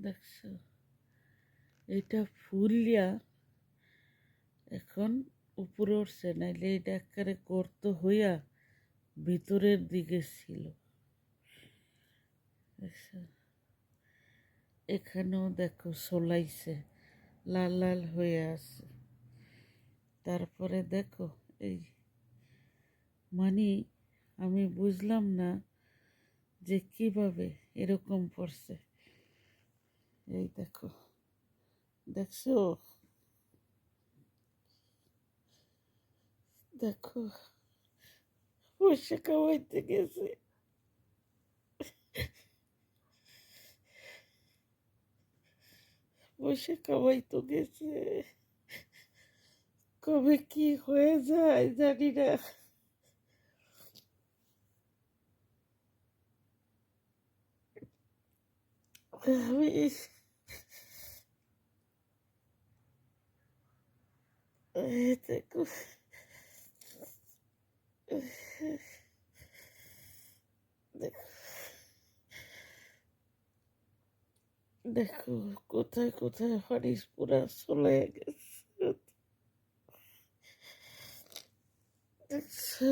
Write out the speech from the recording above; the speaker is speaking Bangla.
দেখছো, এটা ফুলিয়া এখন উপরে উঠছে, নাইলে এটা একেবারে গর্ত হইয়া ভিতরের দিকে ছিল। দেখছো, এখানেও দেখো সোলাইছে, লাল লাল হয়ে আছে। তারপরে দেখো এই মানে আমি বুঝলাম না যে কিভাবে এরকম পড়ছে। এই দেখো, দেখছো, দেখো পয়সা কামাইতে গেছে, পয়সা কামাইতে গেছে, কবে কি হয়ে যায় জানি না। আমি দেখো, দেখো, দেখো কোথায় কোথায় পানি পুরা চলে গেছে। দেখছো।